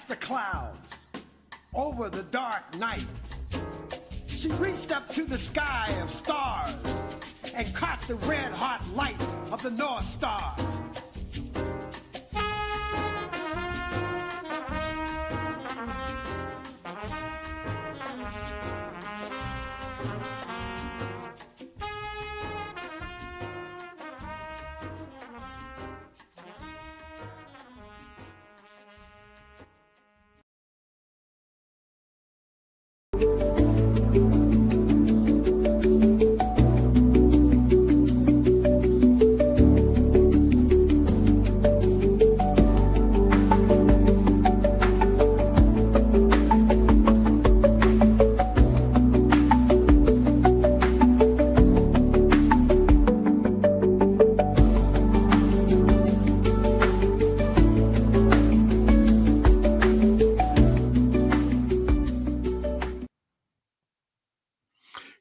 the clouds, over the dark night. She reached up to the sky of stars and caught the red-hot light of the North Star.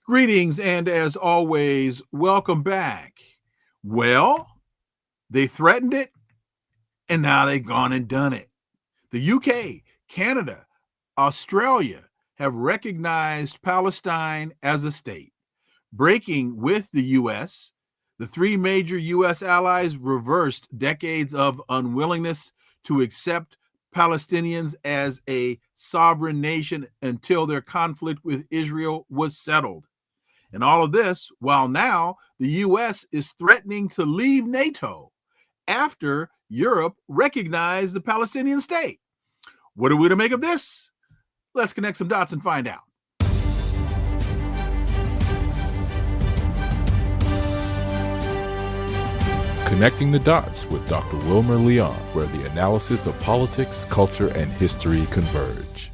Greetings, and as always, welcome back. Well, they threatened it, and now they've gone and done it. The UK, Canada, Australia have recognized Palestine as a state. Breaking with the U.S., the three major U.S. allies reversed decades of unwillingness to accept Palestinians as a sovereign nation until their conflict with Israel was settled. And all of this while now the U.S. is threatening to leave NATO after Europe recognized the Palestinian state. What are we to make of this? Let's connect some dots and find out. Connecting the Dots with Dr. Wilmer Leon, where the analysis of politics, culture, and history converge.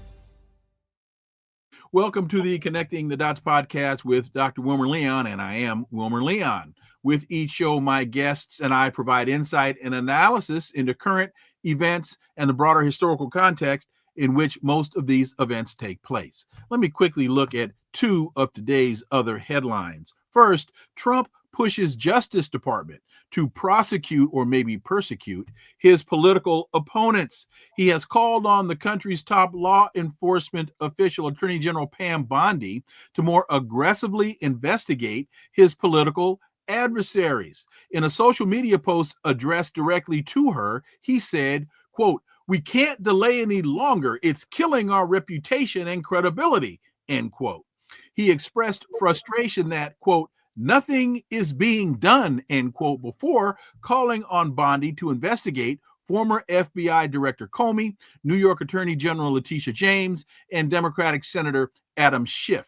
Welcome to the Connecting the Dots podcast with Dr. Wilmer Leon, and I am Wilmer Leon. With each show, my guests and I provide insight and analysis into current events and the broader historical context in which most of these events take place. Let me quickly look at two of today's other headlines. First, Trump pushes Justice Department to prosecute or maybe persecute his political opponents. He has called on the country's top law enforcement official, Attorney General Pam Bondi, to more aggressively investigate his political adversaries. In a social media post addressed directly to her, he said, quote, "We can't delay any longer. It's killing our reputation and credibility," end quote. He expressed frustration that, quote, "nothing is being done," end quote, before calling on Bondi to investigate former FBI Director Comey, New York Attorney General Letitia James, and Democratic Senator Adam Schiff.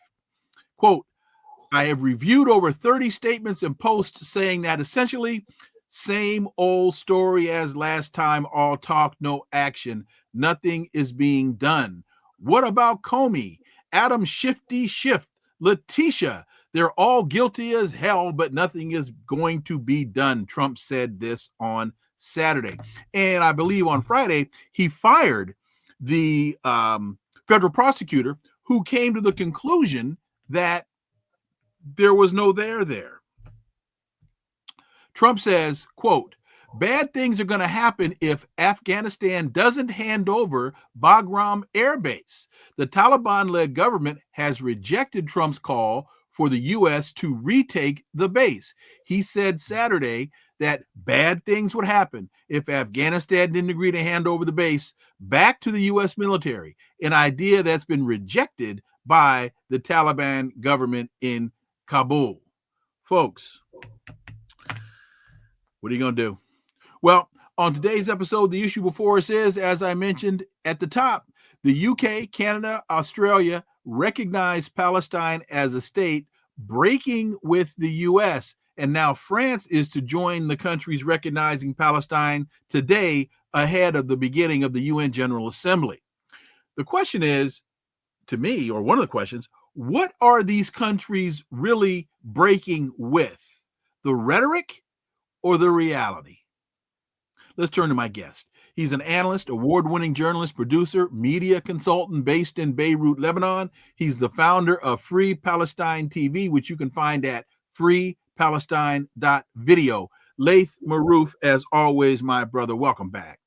Quote, "I have reviewed over 30 statements and posts saying that essentially same old story as last time, all talk, no action. Nothing is being done. What about Comey, Adam Shifty Schiff, Letitia? They're all guilty as hell, but nothing is going to be done." Trump said this on Saturday. And I believe on Friday, he fired the federal prosecutor who came to the conclusion that there was no there. Trump says, quote, "Bad things are going to happen if Afghanistan doesn't hand over Bagram airbase. The Taliban-led government has rejected Trump's call for the U.S. to retake the base." He said Saturday that bad things would happen if Afghanistan didn't agree to hand over the base back to the U.S. military, an idea that's been rejected by the Taliban government in Kabul. Folks, what are you going to do? Well, on today's episode, the issue before us is, as I mentioned at the top, the UK, Canada, Australia recognized Palestine as a state, breaking with the U.S. And now France is to join the countries recognizing Palestine today ahead of the beginning of the UN General Assembly. The question is, to me, or one of the questions, what are these countries really breaking with? The rhetoric or the reality? Let's turn to my guest. He's an analyst, award-winning journalist, producer, media consultant based in Beirut, Lebanon. He's the founder of Free Palestine TV, which you can find at freepalestine.video. Laith Marouf, as always, my brother, welcome back.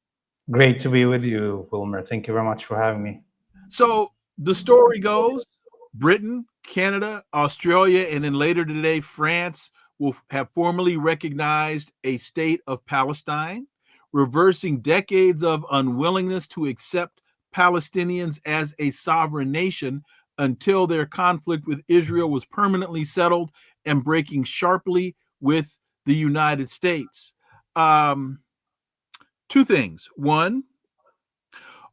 Great to be with you, Wilmer. Thank you very much for having me. So the story goes Britain, Canada, Australia, and then later today, France will have formally recognized a state of Palestine, reversing decades of unwillingness to accept Palestinians as a sovereign nation until their conflict with Israel was permanently settled and breaking sharply with the United States. Two things. One,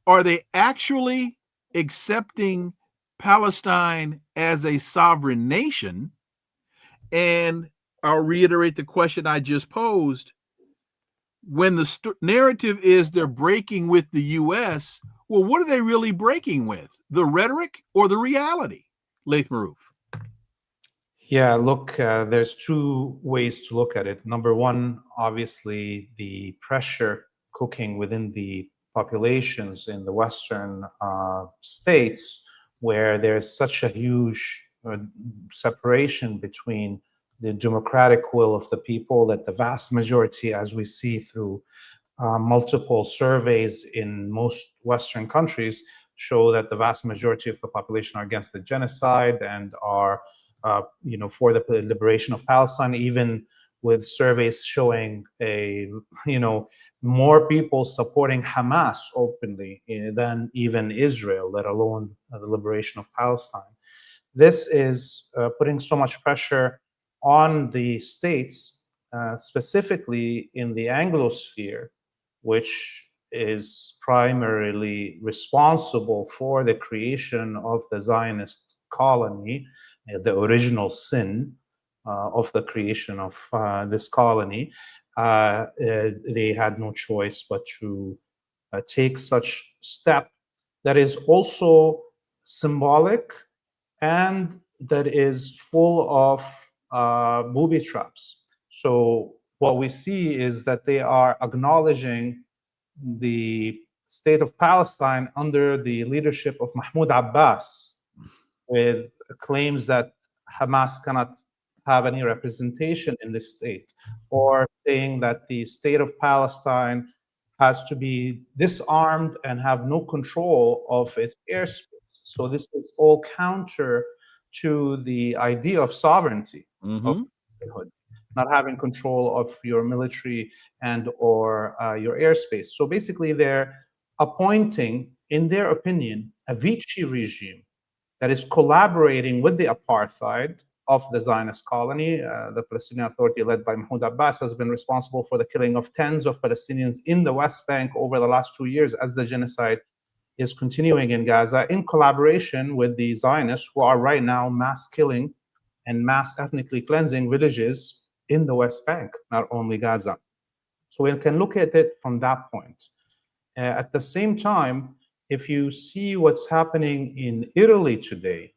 are they actually accepting Palestine as a sovereign nation? And I'll reiterate the question I just posed. When the narrative is they're breaking with the U.S., well, what are they really breaking with? The rhetoric or the reality? Laith Marouf. Yeah, look, there's two ways to look at it. Number one, obviously, the pressure cooking within the populations in the Western states, where there's such a huge separation between the democratic will of the people, that the vast majority, as we see through multiple surveys in most Western countries, show that the vast majority of the population are against the genocide and are for the liberation of Palestine, even with surveys showing more people supporting Hamas openly than even Israel, let alone the liberation of Palestine. This is putting so much pressure on the states, specifically in the Anglosphere, which is primarily responsible for the creation of the Zionist colony, the original sin of the creation of this colony. They had no choice but to take such step that is also symbolic and that is full of booby traps. So what we see is that they are acknowledging the state of Palestine under the leadership of Mahmoud Abbas, with claims that Hamas cannot have any representation in this state, or saying that the state of Palestine has to be disarmed and have no control of its airspace. So this is all counter to the idea of sovereignty, of statehood, not having control of your military and or your airspace. So basically they're appointing, in their opinion, a Vichy regime that is collaborating with the apartheid of the Zionist colony. The Palestinian Authority, led by Mahmoud Abbas, has been responsible for the killing of tens of Palestinians in the West Bank over the last 2 years, as the genocide is continuing in Gaza, in collaboration with the Zionists, who are right now mass killing and mass ethnically cleansing villages in the West Bank, not only Gaza. So we can look at it from that point. At the same time, if you see what's happening in Italy today,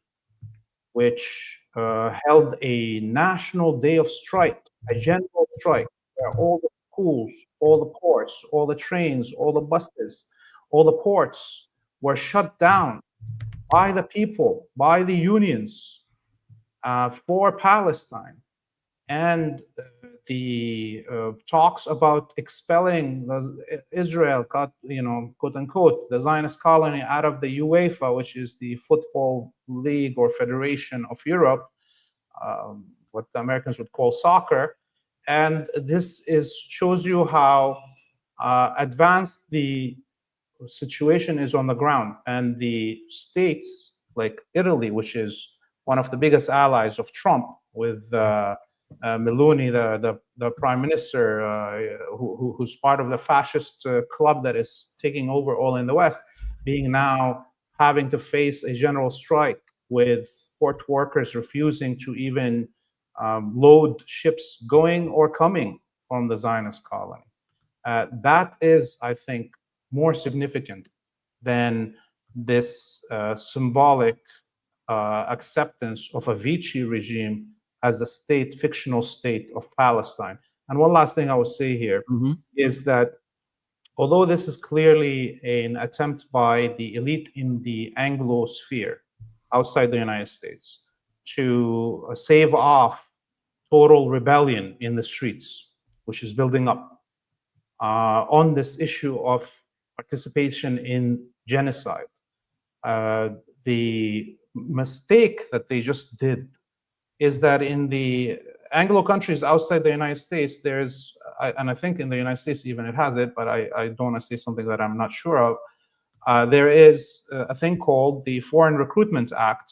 which held a national day of strike, a general strike, where all the schools, all the ports, all the trains, all the buses, all the ports were shut down by the people, by the unions, for Palestine. And the talks about expelling Israel, quote unquote, the Zionist colony out of the UEFA, which is the football league or federation of Europe, what the Americans would call soccer. And this shows you how advanced the situation is on the ground. And the states like Italy, which is one of the biggest allies of Trump, with Meloni, the prime minister, who's part of the fascist club that is taking over all in the West, being now having to face a general strike, with port workers refusing to even load ships going or coming from the Zionist colony. That is, I think, more significant than this symbolic acceptance of a Vichy regime as a state, fictional state of Palestine. And one last thing I will say here is that although this is clearly an attempt by the elite in the Anglo-sphere outside the United States to save off total rebellion in the streets, which is building up on this issue of participation in genocide. The mistake that they just did is that in the Anglo countries outside the United States, there's, and I think in the United States even it has it, but I don't want to say something that I'm not sure of. There is a thing called the Foreign Recruitment Act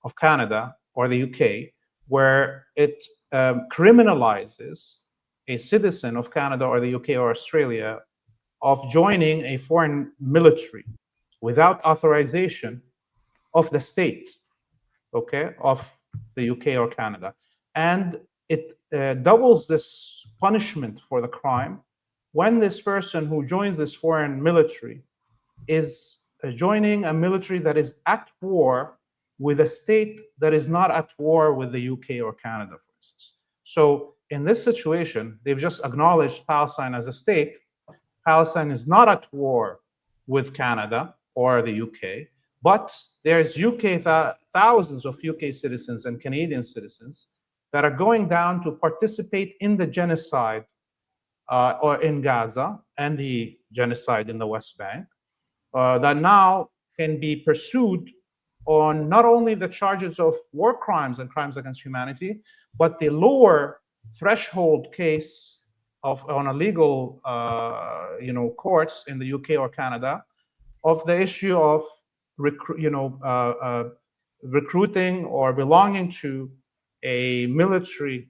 of Canada or the UK, where it criminalizes a citizen of Canada or the UK or Australia of joining a foreign military without authorization of the state, okay, of the UK or Canada. And it doubles this punishment for the crime when this person who joins this foreign military is joining a military that is at war with a state that is not at war with the UK or Canada, for instance. So in this situation, they've just acknowledged Palestine as a state. Palestine is not at war with Canada or the UK, but there's thousands of UK citizens and Canadian citizens that are going down to participate in the genocide or in Gaza and the genocide in the West Bank, that now can be pursued on not only the charges of war crimes and crimes against humanity, but the lower threshold case on a legal courts in the UK or Canada of the issue of recruiting or belonging to a military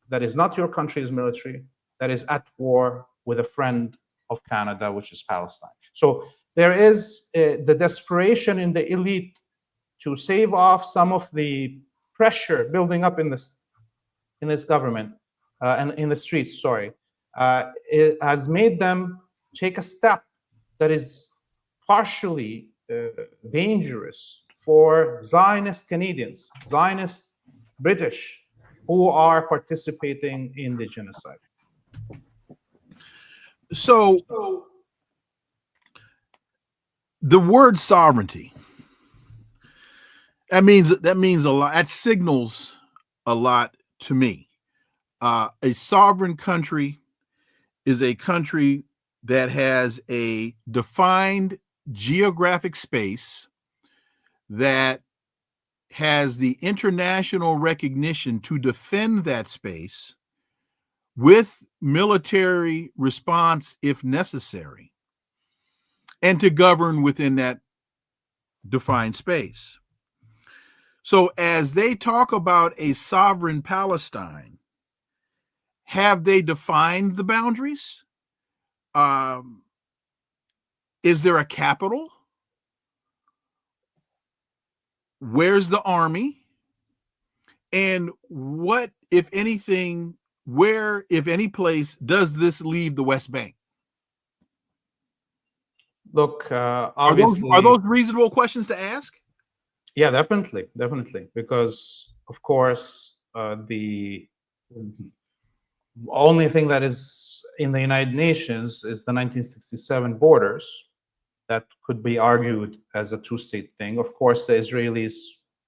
that is not your country's military, that is at war with a friend of Canada, which is Palestine. So there is the desperation in the elite to save off some of the pressure building up in this government and in the streets. It has made them take a step that is partially dangerous for Zionist Canadians, Zionist British, who are participating in the genocide. So the word sovereignty, that means a lot. That signals a lot to me. A sovereign country is a country that has a defined geographic space that has the international recognition to defend that space with military response if necessary, and to govern within that defined space. So as they talk about a sovereign Palestine, have they defined the boundaries? Is there a capital? Where's the army? And what, if anything, where, if any place, does this leave the West Bank? Look, obviously, are those reasonable questions to ask? Yeah, definitely, because of course the only thing that is in the United Nations is the 1967 borders that could be argued as a two-state thing. Of course, the Israelis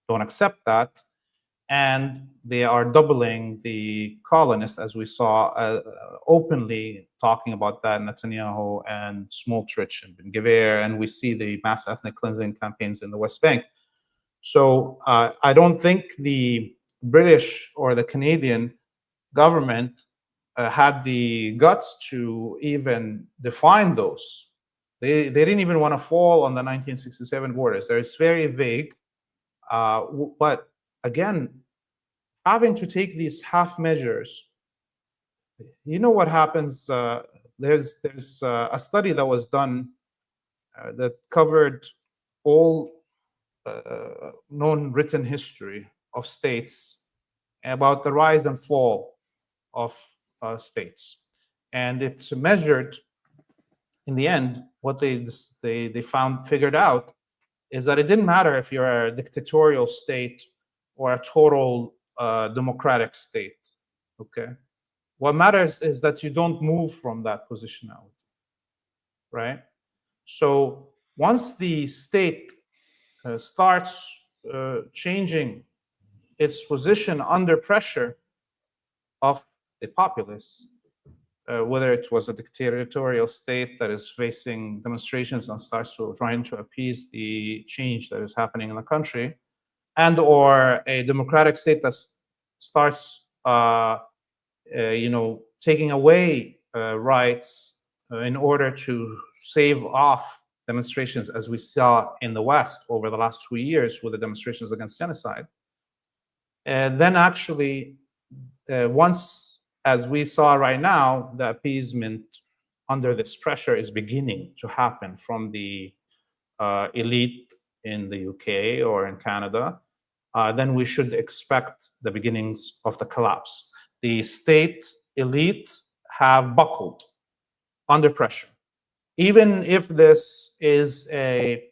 don't accept that, and they are doubling the colonists, as we saw openly talking about that, Netanyahu and Smotrich and Ben-Gvir, and we see the mass ethnic cleansing campaigns in the West Bank. So I don't think the British or the Canadian government had the guts to even define those. They didn't even want to fall on the 1967 borders. It's very vague. But again, having to take these half measures, you know what happens? There's a study that was done that covered all known written history of states about the rise and fall of states, and it's measured. In the end, what they figured out is that it didn't matter if you're a dictatorial state or a total democratic state. Okay, what matters is that you don't move from that positionality, right? So once the state starts changing its position under pressure of the populace, whether it was a dictatorial state that is facing demonstrations and starts to trying to appease the change that is happening in the country, and or a democratic state that starts, taking away rights in order to save off demonstrations, as we saw in the West over the last 2 years with the demonstrations against genocide. And then actually, once, as we saw right now, the appeasement under this pressure is beginning to happen from the elite in the UK or in Canada, then we should expect the beginnings of the collapse. The state elite have buckled under pressure. Even if this is a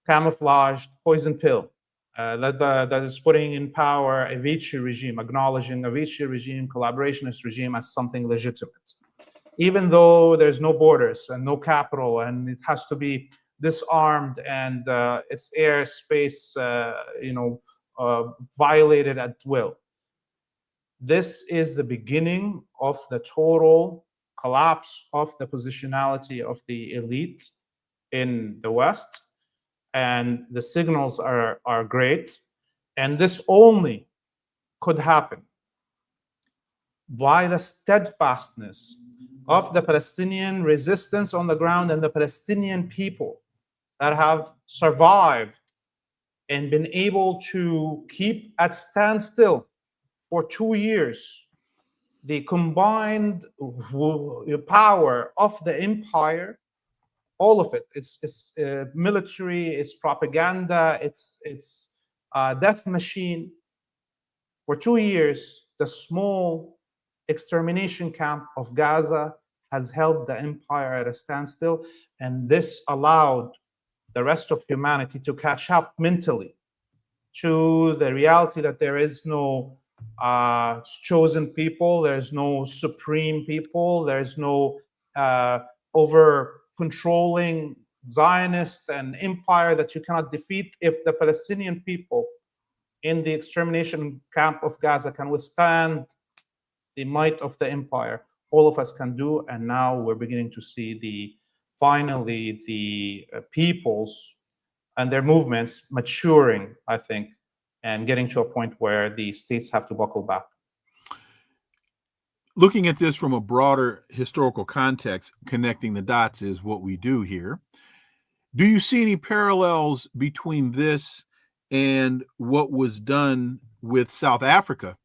camouflaged poison pill that is putting in power a Vichy regime, acknowledging a Vichy regime, collaborationist regime as something legitimate. Even though there's no borders and no capital, and it has to be disarmed and its airspace, violated at will. This is the beginning of the total collapse of the positionality of the elite in the West, and the signals are great. And this only could happen by the steadfastness of the Palestinian resistance on the ground and the Palestinian people that have survived and been able to keep at standstill for 2 years the combined power of the empire, all of it. It's military, it's propaganda, it's death machine. For 2 years, the small extermination camp of Gaza has held the empire at a standstill, and this allowed the rest of humanity to catch up mentally to the reality that there is no chosen people, there's no supreme people, there's no over controlling Zionist and empire that you cannot defeat. If the Palestinian people in the extermination camp of Gaza can withstand the might of the empire, all of us can do. And now we're beginning to see finally the peoples and their movements maturing, I think, and getting to a point where the states have to buckle back. Looking at this from a broader historical context, connecting the dots is what we do here. Do you see any parallels between this and what was done with South Africa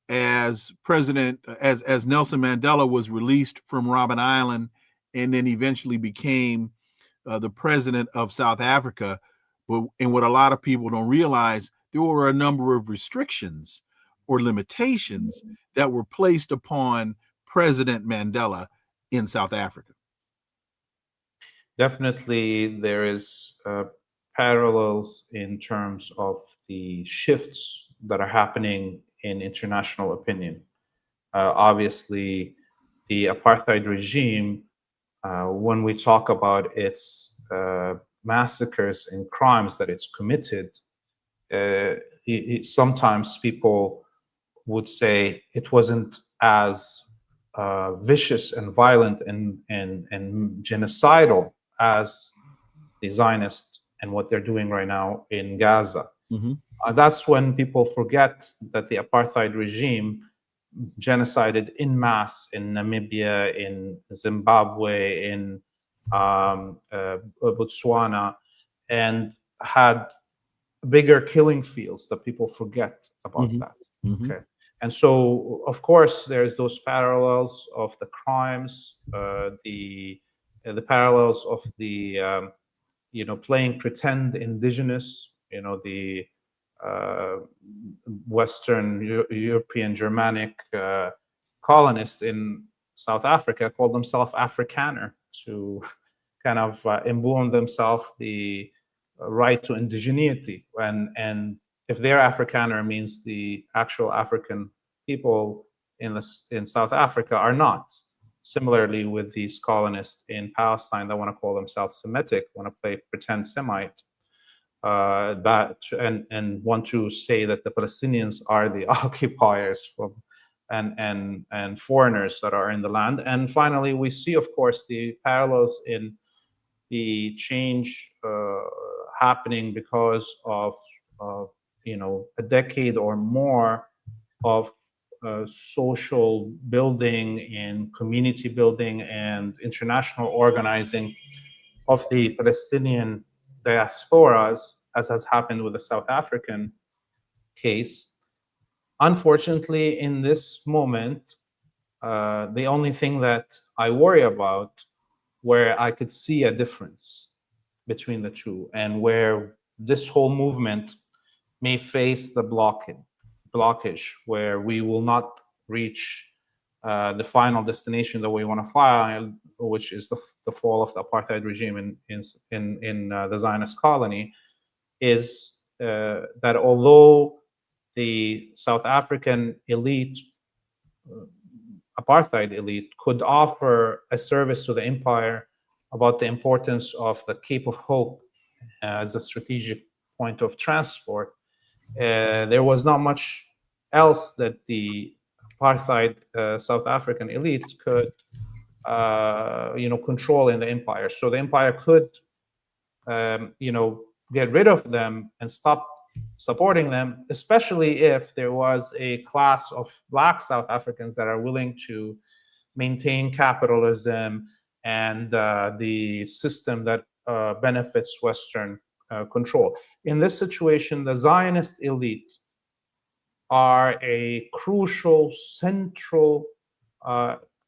as as Nelson Mandela was released from Robben Island and then eventually became the president of South Africa? And what a lot of people don't realize, there were a number of restrictions or limitations that were placed upon President Mandela in South Africa. Definitely, there is parallels in terms of the shifts that are happening in international opinion. Obviously, the apartheid regime, when we talk about its massacres and crimes that it's committed, sometimes people would say it wasn't as vicious and violent and genocidal as the Zionists and what they're doing right now in Gaza. Mm-hmm. That's when people forget that the apartheid regime genocided en masse in Namibia, in Zimbabwe, in Botswana, and had bigger killing fields that people forget about. Mm-hmm. That. Mm-hmm. Okay. And so, of course, there's those parallels of the crimes, the parallels of the playing pretend indigenous. The Western European Germanic colonists in South Africa called themselves Afrikaner to kind of emblem themselves the right to indigeneity. And if they're Afrikaner, means the actual African people in South Africa are not. Similarly, with these colonists in Palestine that want to call themselves Semitic, want to play pretend Semite, and want to say that the Palestinians are the occupiers from and foreigners that are in the land. And finally, we see, of course, the parallels in the change happening because of a decade or more of social building and community building and international organizing of the Palestinian diasporas, as has happened with the South African case. Unfortunately, in this moment, the only thing that I worry about, where I could see a difference between the two, and where this whole movement may face the blockage, where we will not reach the final destination that we want to find, which is the fall of the apartheid regime in the Zionist colony, is that although the South African elite, apartheid elite, could offer a service to the empire about the importance of the Cape of Hope as a strategic point of transport, there was not much else that the apartheid South African elite could control in the empire. So the empire could get rid of them and stop supporting them, especially if there was a class of Black South Africans that are willing to maintain capitalism and the system that benefits Western control. In this situation, the Zionist elite are a crucial, central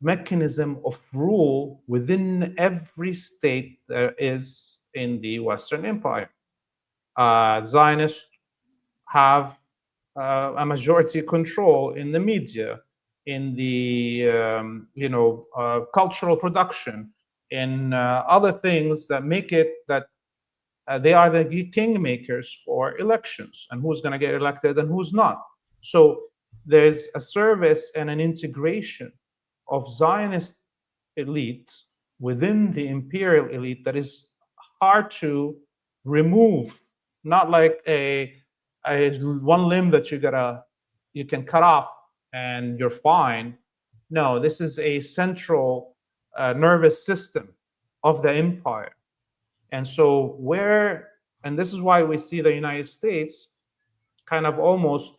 mechanism of rule within every state that is in the Western Empire. Zionists have a majority control in the media, in the cultural production, in other things that make it that they are the kingmakers for elections and who's going to get elected and who's not. So there's a service and an integration of Zionist elite within the imperial elite that is hard to remove. Not like a one limb that you can cut off and you're fine. No, this is a central nervous system of the empire. And so and this is why we see the United States kind of almost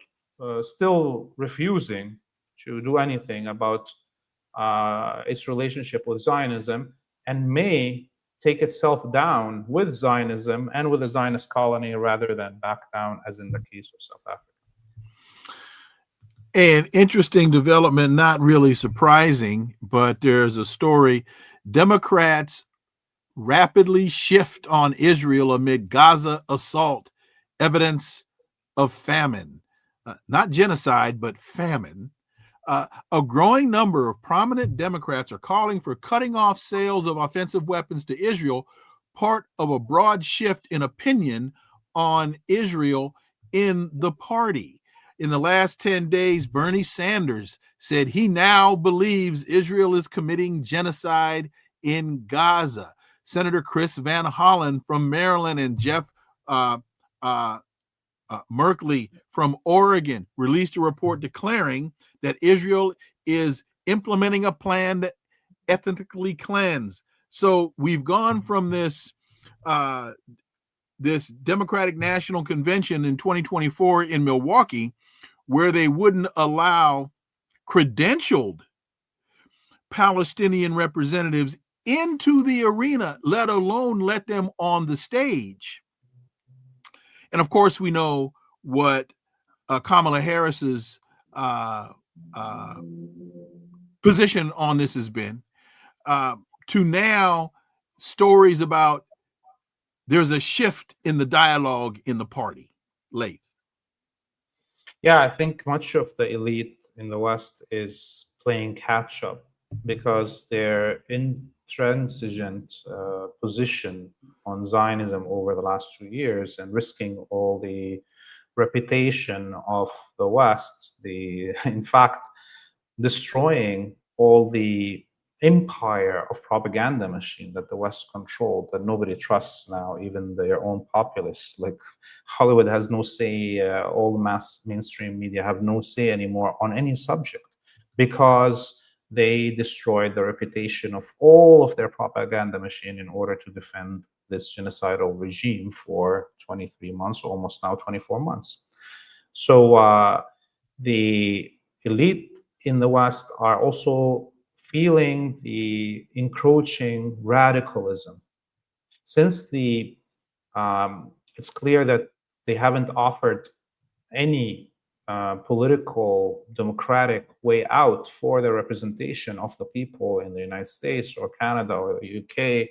still refusing to do anything about its relationship with Zionism, and may take itself down with Zionism and with the Zionist colony rather than back down, as in the case of South Africa. An interesting development, not really surprising, but there's a story. Democrats rapidly shift on Israel amid Gaza assault, evidence of famine. Not genocide, but famine. A growing number of prominent Democrats are calling for cutting off sales of offensive weapons to Israel, part of a broad shift in opinion on Israel in the party. In the last 10 days, Bernie Sanders said he now believes Israel is committing genocide in Gaza. Senator Chris Van Hollen from Maryland and Jeff Merkley from Oregon released a report declaring that Israel is implementing a plan to ethnically cleanse. So we've gone from this Democratic National Convention in 2024 in Milwaukee, where they wouldn't allow credentialed Palestinian representatives into the arena, let alone let them on the stage. And of course, we know what Kamala Harris's position on this has been, to now stories about there's a shift in the dialogue in the party. Laith. Yeah, I think much of the elite in the West is playing catch up because their intransigent position on Zionism over the last 2 years and risking all the reputation of the West, in fact, destroying all the empire of propaganda machine that the West controlled, that nobody trusts now, even their own populace. Like Hollywood has no say, all the mainstream media have no say anymore on any subject. because they destroyed the reputation of all of their propaganda machine in order to defend this genocidal regime for 23 months, almost now 24 months. So the elite in the West are also feeling the encroaching radicalism. Since it's clear that they haven't offered any political democratic way out for the representation of the people in the United States or Canada or the UK,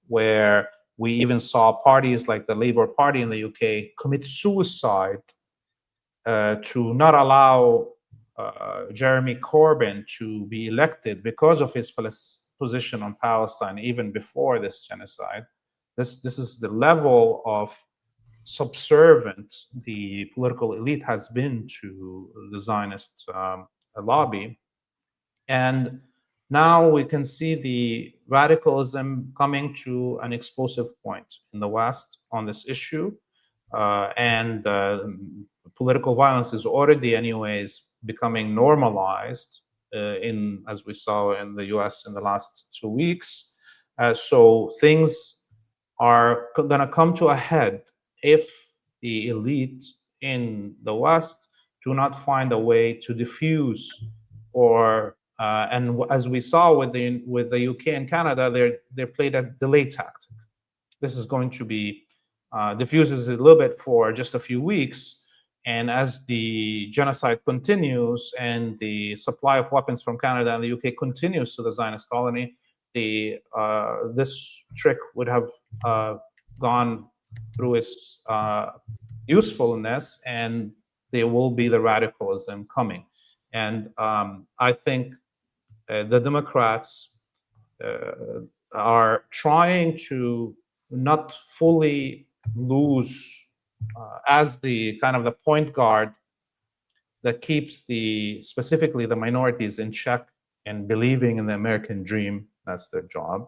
where we even saw parties like the Labour Party in the UK commit suicide to not allow Jeremy Corbyn to be elected because of his position on Palestine, even before this genocide. This is the level of subservient the political elite has been to the Zionist lobby. And now we can see the radicalism coming to an explosive point in the West on this issue. And political violence is already anyways becoming normalized as we saw in the US in the last 2 weeks. So things are going to come to a head if the elite in the West do not find a way to diffuse or and as we saw with the UK and Canada, they played a delay tactic. This is going to be diffuses a little bit for just a few weeks, and as the genocide continues and the supply of weapons from Canada and the UK continues to the Zionist colony, this trick would have gone through its usefulness, and there will be the radicalism coming. And I think the Democrats are trying to not fully lose as the kind of the point guard that keeps specifically the minorities in check and believing in the American dream. That's their job.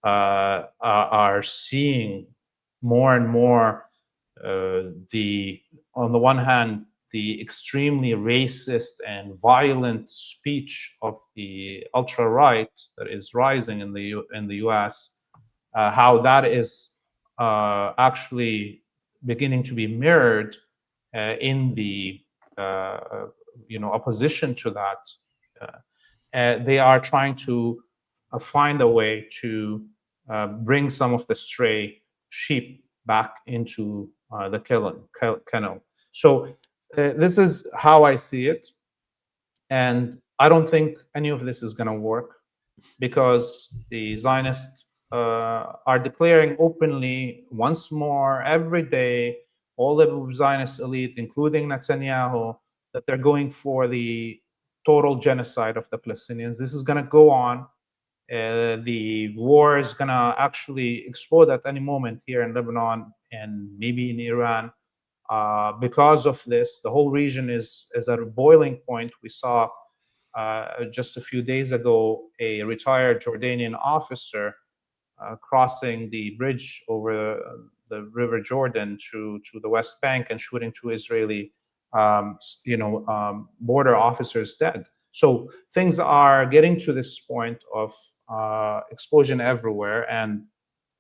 Are seeing more and more on the one hand, the extremely racist and violent speech of the ultra-right that is rising in the US, how that is actually beginning to be mirrored in the opposition to that. They are trying to find a way to bring some of the stray sheep back into the kennel. So this is how I see it, and I don't think any of this is going to work because the Zionists are declaring openly once more every day, all the Zionist elite, including Netanyahu, that they're going for the total genocide of the Palestinians. This is going to go on. The war is going to actually explode at any moment here in Lebanon and maybe in Iran. Because of this, the whole region is at a boiling point. We saw just a few days ago a retired Jordanian officer crossing the bridge over the River Jordan to the West Bank and shooting two Israeli border officers dead. So things are getting to this point of explosion everywhere, and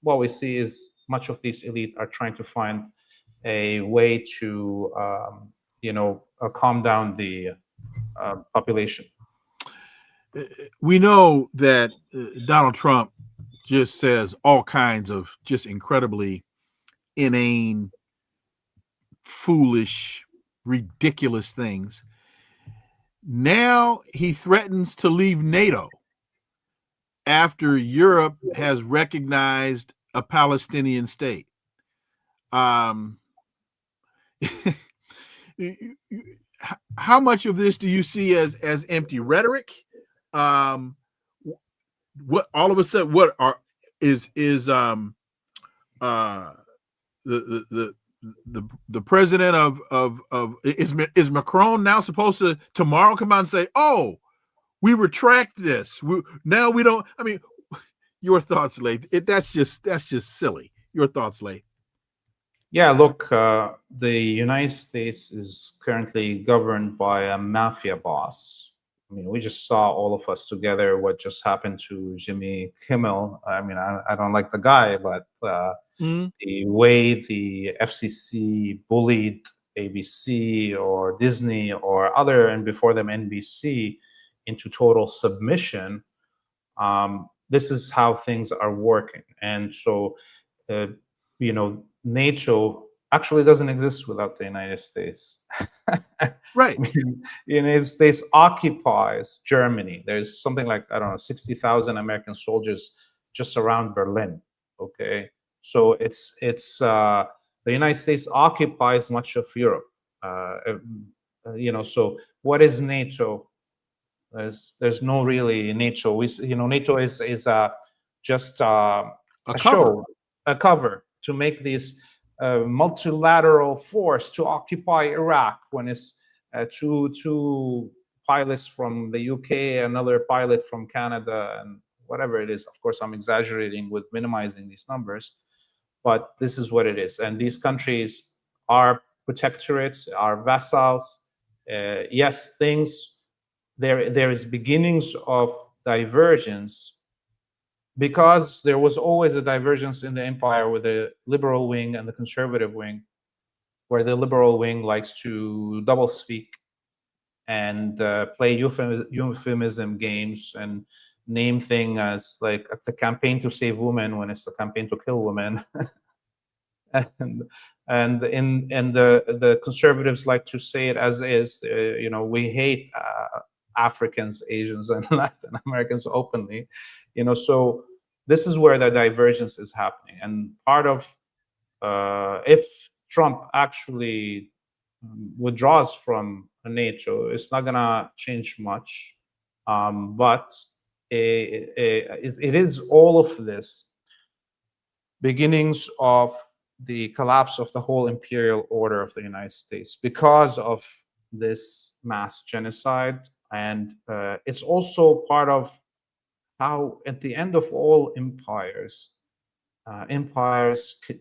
what we see is much of these elite are trying to find a way to calm down the population. We know that Donald Trump just says all kinds of just incredibly inane, foolish, ridiculous things. Now he threatens to leave NATO after Europe has recognized a Palestinian state. How much of this do you see as empty rhetoric? What all of a sudden? What is the president of is Macron now supposed to tomorrow come out and say, "Oh, we retract this. Now we don't." I mean, your thoughts, Laith? That's just silly. Your thoughts, Laith? Yeah, look, the United States is currently governed by a mafia boss I mean, we just saw, all of us together, what just happened to Jimmy Kimmel. I mean, I don't like the guy, but the way the FCC bullied ABC or Disney or other, and before them NBC, into total submission, this is how things are working. And so, NATO actually doesn't exist without the United States. Right. I mean, the United States occupies Germany. There's something like, I don't know, 60,000 American soldiers just around Berlin. Okay, so it's the United States occupies much of Europe. So what is NATO? There's no really NATO. NATO is just a cover. show, a cover to make this multilateral force to occupy Iraq, when it's two pilots from the UK, another pilot from Canada, and whatever it is. Of course, I'm exaggerating with minimizing these numbers, but this is what it is. And these countries are protectorates, are vassals. Yes, there is beginnings of divergence, because there was always a divergence in the empire with the liberal wing and the conservative wing, where the liberal wing likes to double speak and play euphemism games and name things as like the campaign to save women when it's the campaign to kill women. and the conservatives like to say it as is. We hate Africans, Asians, and Latin Americans openly. So this is where the divergence is happening. And part of if Trump actually withdraws from NATO, it's not gonna change much. But it is all of this beginnings of the collapse of the whole imperial order of the United States because of this mass genocide. And it's also part of how, at the end of all empires,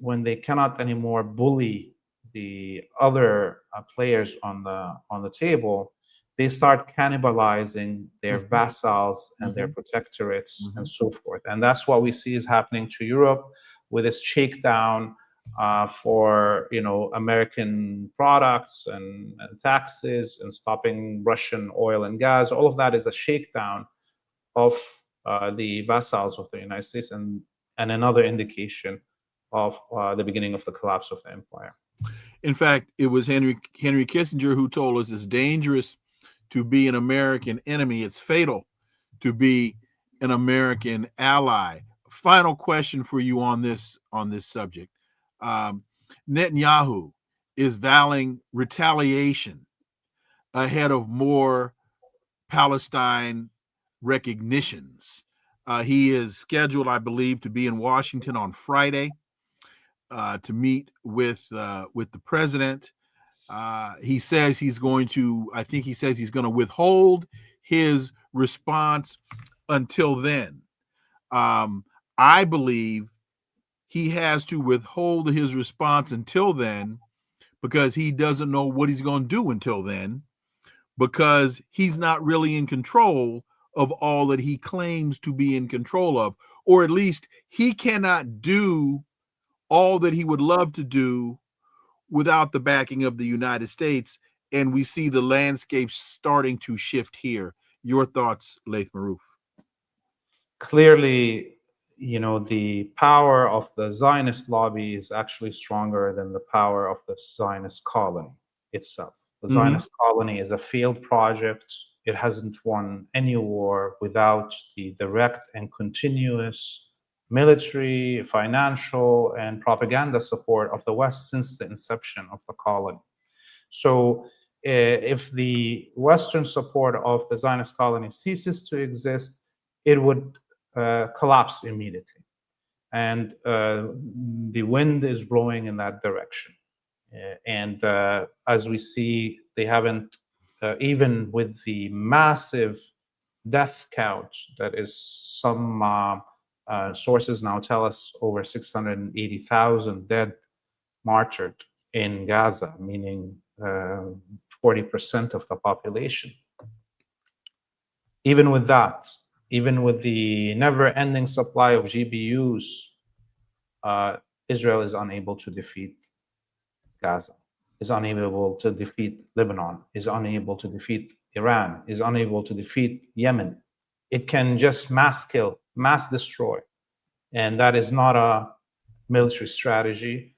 when they cannot anymore bully the other players on the table, they start cannibalizing their vassals and their protectorates and so forth. And that's what we see is happening to Europe with this shakedown for American products and taxes, and stopping Russian oil and gas. All of that is a shakedown of the vassals of the United States, and another indication of the beginning of the collapse of the empire. In fact, it was Henry Kissinger who told us it's dangerous to be an American enemy. It's fatal to be an American ally. Final question for you on this subject. Netanyahu is vowing retaliation ahead of more Palestine recognitions. He is scheduled, I believe, to be in Washington on Friday to meet with the president. He says he's going to withhold his response until then. I believe he has to withhold his response until then because he doesn't know what he's going to do until then, because he's not really in control of all that he claims to be in control of, or at least he cannot do all that he would love to do without the backing of the United States. And we see the landscape starting to shift here. Your thoughts, Laith Marouf? Clearly, the power of the Zionist lobby is actually stronger than the power of the Zionist colony itself. The Zionist colony is a failed project. It hasn't won any war without the direct and continuous military, financial, and propaganda support of the West since the inception of the colony. So if the Western support of the Zionist colony ceases to exist, it would collapse immediately. And the wind is blowing in that direction. And as we see, they haven't, even with the massive death count that is, some sources now tell us over 680,000 dead, martyred in Gaza, meaning 40% of the population. even with that, even with the never-ending supply of GPUs, Israel is unable to defeat Gaza, is unable to defeat Lebanon, is unable to defeat Iran, is unable to defeat Yemen. It can just mass kill, mass destroy. And that is not a military strategy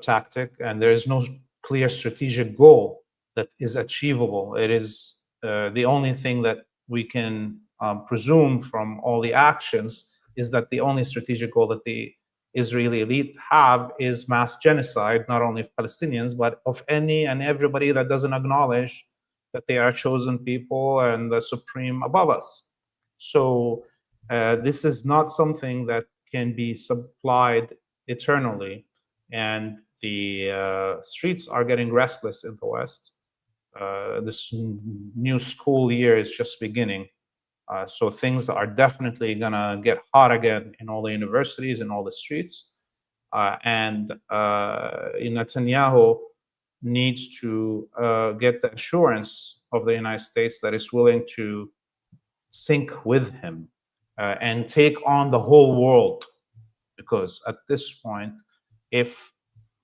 tactic, and there is no clear strategic goal that is achievable. It is the only thing that we can presume from all the actions is that the only strategic goal that the Israeli elite have is mass genocide, not only of Palestinians, but of any and everybody that doesn't acknowledge that they are chosen people and the supreme above us. So this is not something that can be supplied eternally. And the streets are getting restless in the West. This new school year is just beginning. So things are definitely gonna get hot again in all the universities and all the streets. And Netanyahu needs to get the assurance of the United States that it's willing to sync with him and take on the whole world. Because at this point, if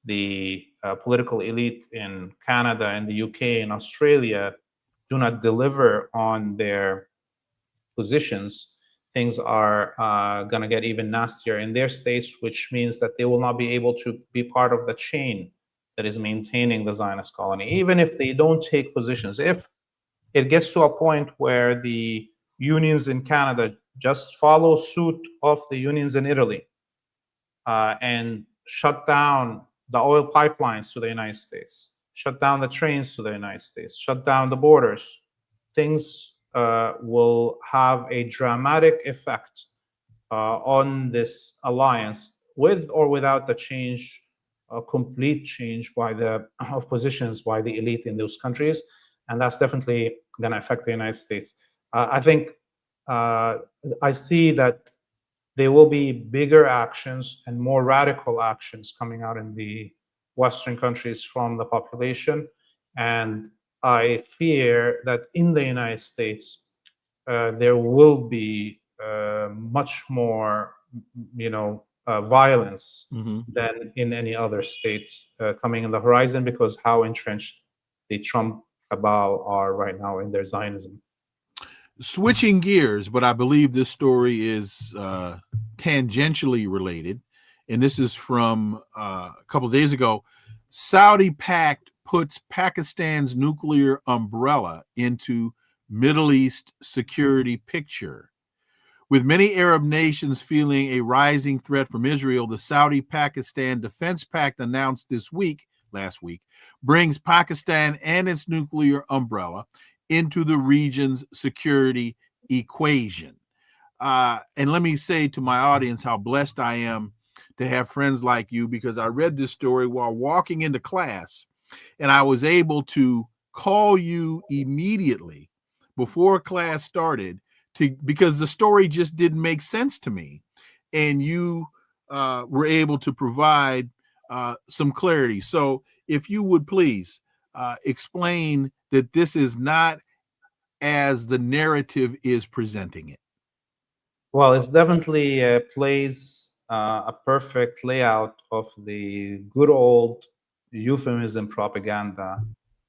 the political elite in Canada and the UK and Australia do not deliver on their positions, things are going to get even nastier in their states, which means that they will not be able to be part of the chain that is maintaining the Zionist colony. Even if they don't take positions, if it gets to a point where the unions in Canada just follow suit of the unions in Italy and shut down the oil pipelines to the United States, shut down the trains to the United States, shut down the borders, things will have a dramatic effect on this alliance, with or without the change, a complete change by the of positions by the elite in those countries, and that's definitely going to affect the United States. I think I see that there will be bigger actions and more radical actions coming out in the Western countries from the population, and I fear that in the United States there will be much more, violence than in any other state coming in the horizon, because how entrenched the Trump cabal are right now in their Zionism. Switching gears, but I believe this story is tangentially related, and this is from a couple of days ago. Saudi pact puts Pakistan's nuclear umbrella into Middle East security picture. With many Arab nations feeling a rising threat from Israel, the Saudi-Pakistan Defense Pact announced last week, brings Pakistan and its nuclear umbrella into the region's security equation. And let me say to my audience how blessed I am to have friends like you, because I read this story while walking into class, and I was able to call you immediately before class started because the story just didn't make sense to me. And you were able to provide some clarity. So if you would please explain that this is not as the narrative is presenting it. Well, it's definitely plays a perfect layout of the good old euphemism propaganda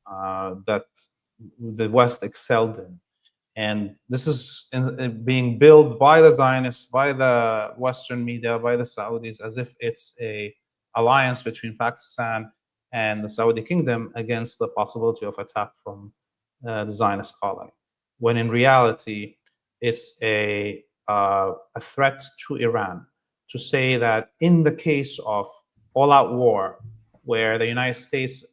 that the West excelled in. And this is being billed by the Zionists, by the Western media, by the Saudis, as if it's a alliance between Pakistan and the Saudi kingdom against the possibility of attack from the Zionist colony, when in reality it's a threat to Iran, to say that in the case of all-out war, where the United States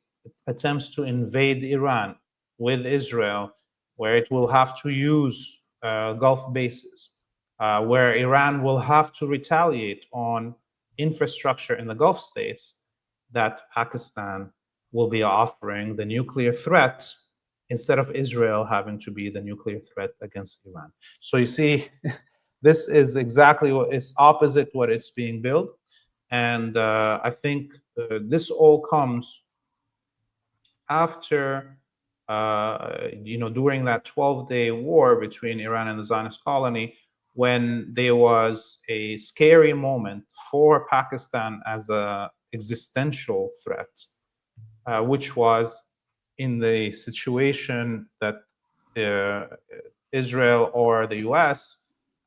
attempts to invade Iran with Israel, where it will have to use Gulf bases, where Iran will have to retaliate on infrastructure in the Gulf states, that Pakistan will be offering the nuclear threat instead of Israel having to be the nuclear threat against Iran. So you see, this is exactly what is opposite what is being built. And I think this all comes after during that 12-day war between Iran and the Zionist colony, when there was a scary moment for Pakistan as an existential threat, which was in the situation that Israel or the US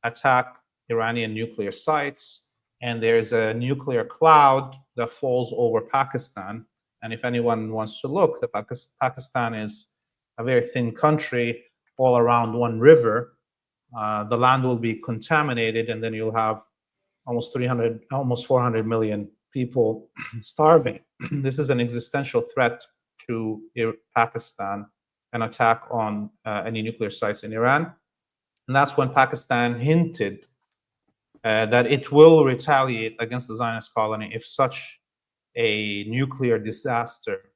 attack Iranian nuclear sites, and there's a nuclear cloud that falls over Pakistan. And if anyone wants to look, Pakistan is a very thin country all around one river. The land will be contaminated, and then you'll have almost 400 million people starving. This is an existential threat to Pakistan, an attack on any nuclear sites in Iran. And that's when Pakistan hinted that it will retaliate against the Zionist colony if such a nuclear disaster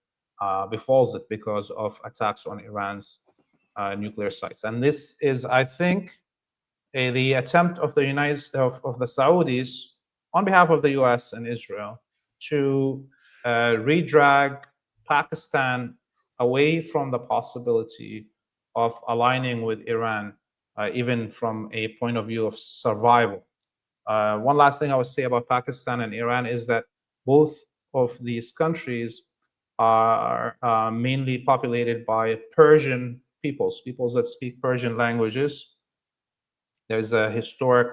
befalls it because of attacks on Iran's nuclear sites. And this is, I think, the attempt of the of the Saudis on behalf of the US and Israel to redrag Pakistan away from the possibility of aligning with Iran, even from a point of view of survival. One last thing I would say about Pakistan and Iran is that both of these countries are mainly populated by Persian peoples that speak Persian languages. There's a historic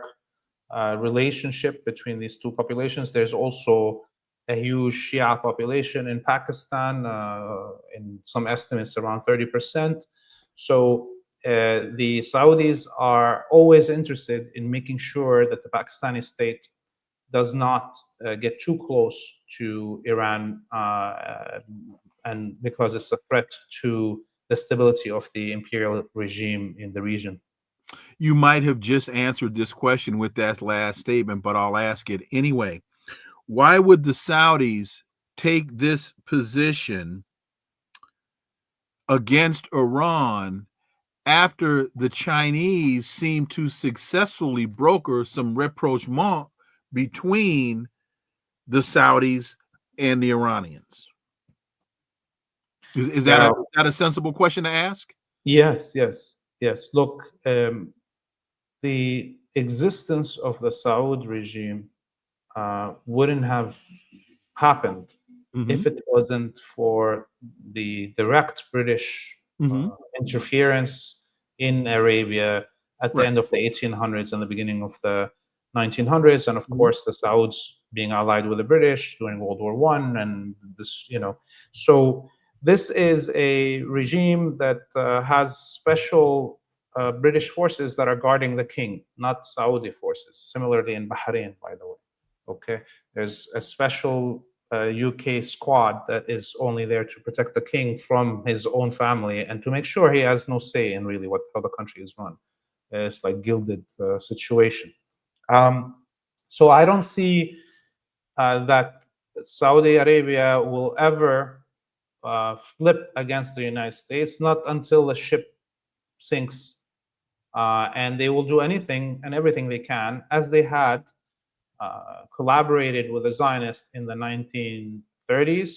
relationship between these two populations. There's also a huge Shia population in Pakistan, in some estimates around 30%. So the Saudis are always interested in making sure that the Pakistani state does not get too close to Iran, and because it's a threat to the stability of the imperial regime in the region. You might have just answered this question with that last statement, but I'll ask it anyway. Why would the Saudis take this position against Iran after the Chinese seem to successfully broker some rapprochement between the Saudis and the Iranians? Is that a sensible question to ask? Yes. Look, the existence of the Saud regime wouldn't have happened if it wasn't for the direct British interference in Arabia at the end of the 1800s and the beginning of the 1900s, and of course the Sauds being allied with the British during World War I, and this, so this is a regime that has special British forces that are guarding the king, not Saudi forces. Similarly in Bahrain, by the way. Okay, there's a special UK squad that is only there to protect the king from his own family and to make sure he has no say in really how the country is run. It's like gilded situation. So I don't see that Saudi Arabia will ever flip against the United States, not until the ship sinks, and they will do anything and everything they can, as they had collaborated with the Zionists in the 1930s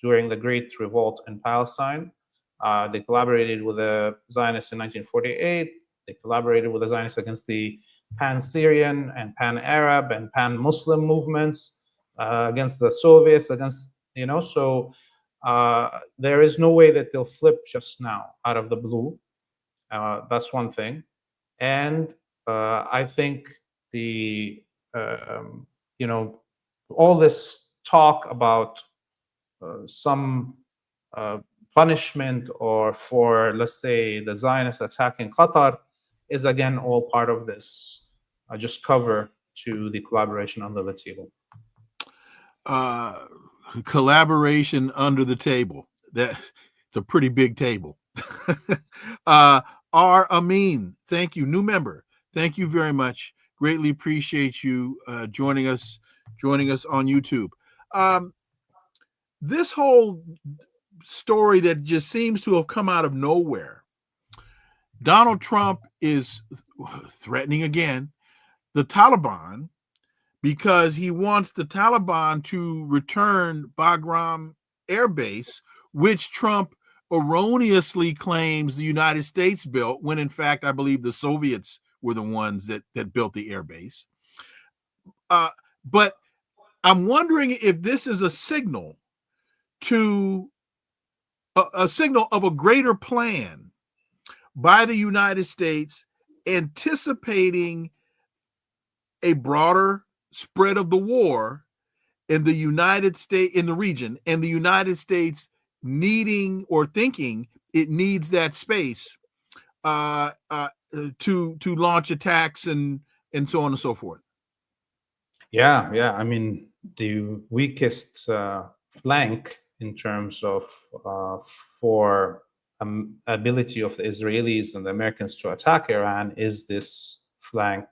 during the Great Revolt in Palestine. They collaborated with the Zionists in 1948. They collaborated with the Zionists against the pan-Syrian and pan-Arab and pan-Muslim movements, against the Soviets, so there is no way that they'll flip just now out of the blue. That's one thing. And I think all this talk about some punishment or for, let's say, the Zionists attacking Qatar is again all part of this just cover to the collaboration under the table. Collaboration under the table. It's a pretty big table. R. Amin, thank you. New member. Thank you very much. Greatly appreciate you joining us on YouTube. This whole story that just seems to have come out of nowhere. Donald Trump is threatening again the Taliban because he wants the Taliban to return Bagram airbase, which Trump erroneously claims the United States built, when in fact I believe the Soviets were the ones that built the airbase. But I'm wondering if this is a signal to a signal of a greater plan by the United States, anticipating a broader spread of the war in the United States, in the region, and the United States needing or thinking it needs that space to launch attacks and so on and so forth. Yeah. I mean, the weakest flank in terms of for ability of the Israelis and the Americans to attack Iran is this flank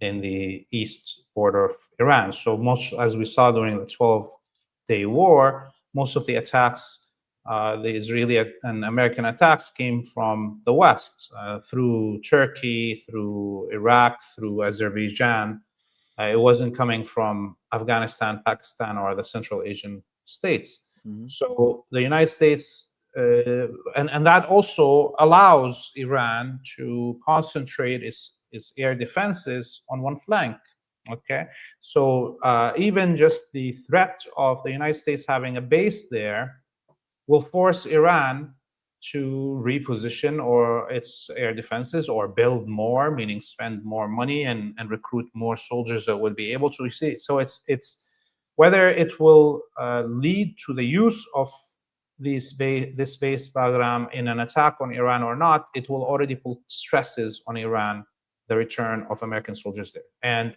in the east border of Iran. So most, as we saw during the 12-day war, most of the attacks, the Israeli and American attacks, came from the west, through Turkey, through Iraq, through Azerbaijan. It wasn't coming from Afghanistan, Pakistan, or the Central Asian states. Mm-hmm. So the United States, and that also allows Iran to concentrate its air defenses on one flank. Okay, so even just the threat of the United States having a base there will force Iran to reposition or its air defenses, or build more, meaning spend more money and recruit more soldiers that would be able to see. So it's whether it will lead to the use of this base Bagram in an attack on Iran or not, it will already put stresses on Iran, the return of American soldiers there. And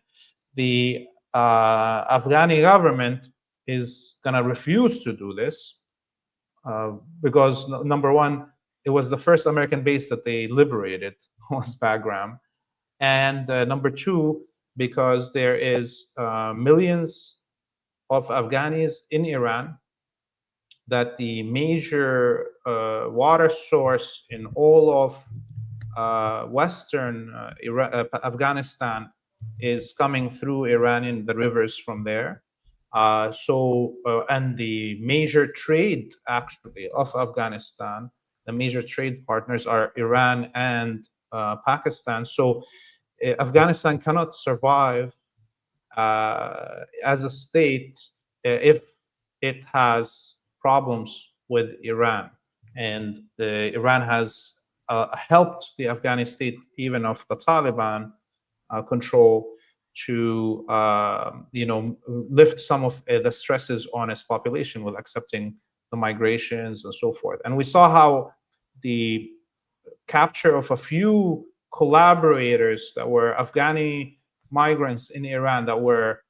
the Afghani government is going to refuse to do this because, number one, it was the first American base that they liberated, was Bagram. And number two, because there is millions of Afghanis in Iran, that the major water source in all of Western Afghanistan is coming through Iran in the rivers from there. And the major trade, actually, of Afghanistan, the major trade partners are Iran and Pakistan. So Afghanistan cannot survive as a state if it has problems with Iran. And Iran has helped the Afghani state, even of the Taliban control, to lift some of the stresses on its population with accepting the migrations and so forth. And we saw how the capture of a few collaborators that were Afghani migrants in Iran that were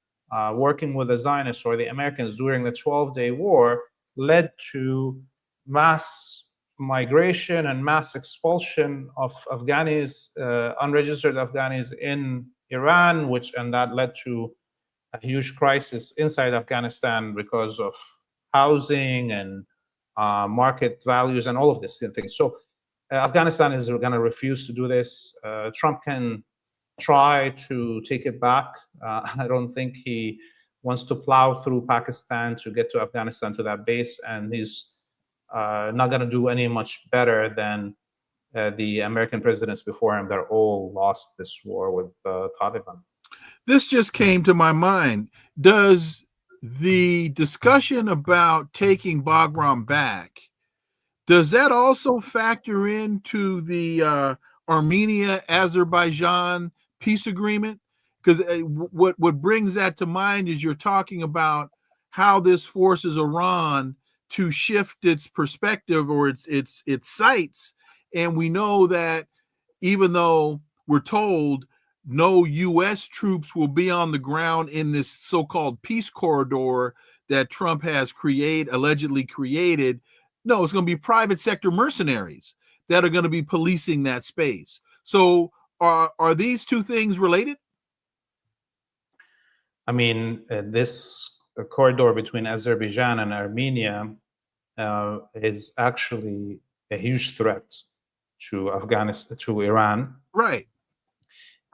working with the Zionists or the Americans during the 12-day war led to mass migration and mass expulsion of Afghanis, unregistered Afghanis in Iran, and that led to a huge crisis inside Afghanistan because of housing and market values and all of these things. So Afghanistan is going to refuse to do this. Trump can try to take it back. I don't think he wants to plow through Pakistan to get to Afghanistan, to that base, and he's not going to do any much better than the American presidents before him. They're all lost this war with the Taliban. This just came to my mind. Does the discussion about taking Bagram back, does that also factor into the Armenia-Azerbaijan peace agreement? Because what brings that to mind is you're talking about how this forces Iran to shift its perspective or its sights. And we know that even though we're told no U.S. troops will be on the ground in this so-called peace corridor that Trump has allegedly created, no, it's going to be private sector mercenaries that are going to be policing that space. So are these two things related? I mean, this corridor between Azerbaijan and Armenia is actually a huge threat to Afghanistan, to Iran. Right.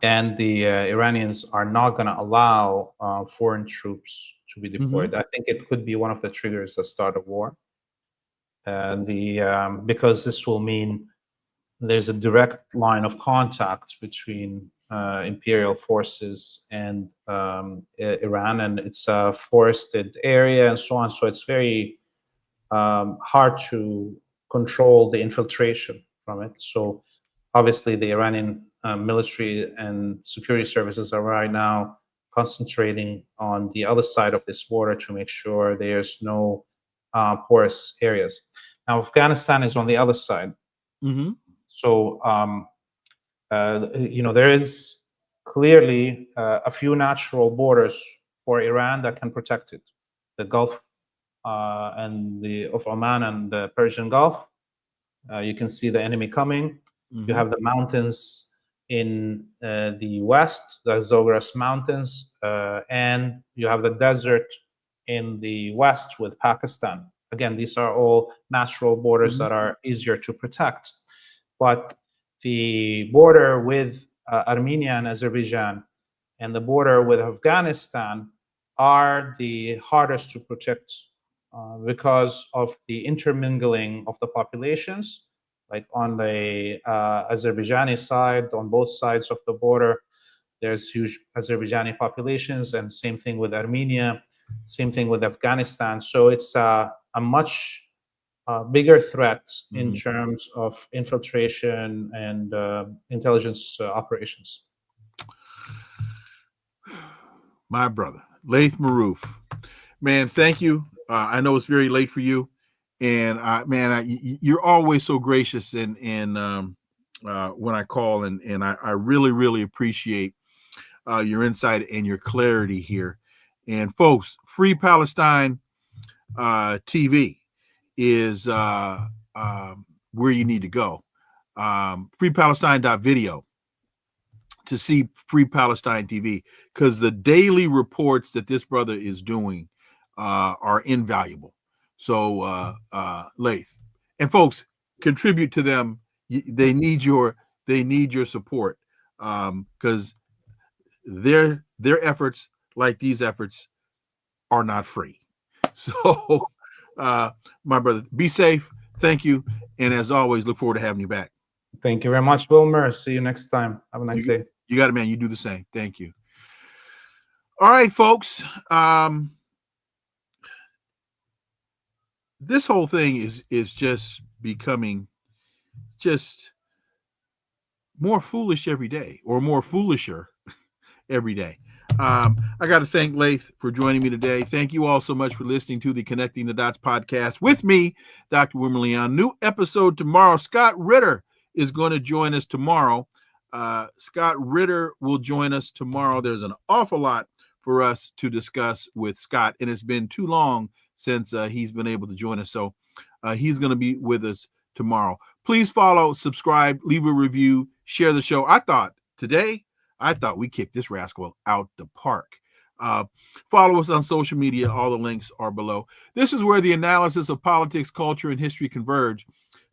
And the Iranians are not going to allow foreign troops to be deployed. Mm-hmm. I think it could be one of the triggers that start a war. because this will mean there's a direct line of contact between imperial forces and Iran, and it's a forested area and so on. So it's very hard to control the infiltration from it. So obviously the Iranian military and security services are right now concentrating on the other side of this border to make sure there's no porous areas. Now, Afghanistan is on the other side. Mm-hmm. So, there is clearly a few natural borders for Iran that can protect it. The Gulf of Oman and the Persian Gulf. You can see the enemy coming. Mm-hmm. You have the mountains in the west, the Zagros Mountains, and you have the desert in the west with Pakistan. Again, these are all natural borders that are easier to protect. But the border with Armenia and Azerbaijan and the border with Afghanistan are the hardest to protect because of the intermingling of the populations. Like on the Azerbaijani side, on both sides of the border, there's huge Azerbaijani populations, and same thing with Armenia, same thing with Afghanistan. So it's a much bigger threat in terms of infiltration and intelligence operations. My brother, Laith Marouf, man, thank you. I know it's very late for you, and you're always so gracious and when I call, and I really, really appreciate your insight and your clarity here. And folks, Free Palestine TV is where you need to go. freepalestine.video to see Free Palestine TV, because the daily reports that this brother is doing are invaluable. So Laith, and folks, contribute to them. They need your support, because their efforts, like these efforts, are not free. So my brother, be safe. Thank you. And as always, look forward to having you back. Thank you very much, Wilmer. See you next time. Have a nice day. You got it, man. You do the same. Thank you. All right, folks. This whole thing is just becoming just more foolish every day, or more foolisher every day. I got to thank Laith for joining me today. Thank you all so much for listening to the Connecting the Dots podcast with me, Dr. Wilmer Leon. New episode tomorrow. Scott Ritter is going to join us tomorrow. Scott Ritter will join us tomorrow. There's an awful lot for us to discuss with Scott, and it's been too long since he's been able to join us. So he's going to be with us tomorrow. Please follow, subscribe, leave a review, share the show. I thought we kicked this rascal out the park. Follow us on social media. All the links are below. This is where the analysis of politics, culture, and history converge.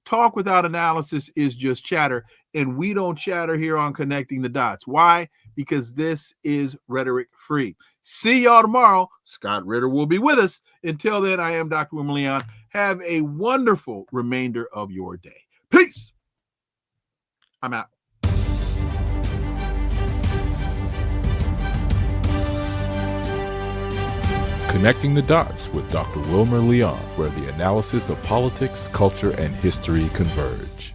Talk without analysis is just chatter, and we don't chatter here on Connecting the Dots. Why? Because this is rhetoric free. See y'all tomorrow. Scott Ritter will be with us. Until then, I am Dr. Wilmer Leon. Have a wonderful remainder of your day. Peace. I'm out. Connecting the Dots with Dr. Wilmer Leon, where the analysis of politics, culture, and history converge.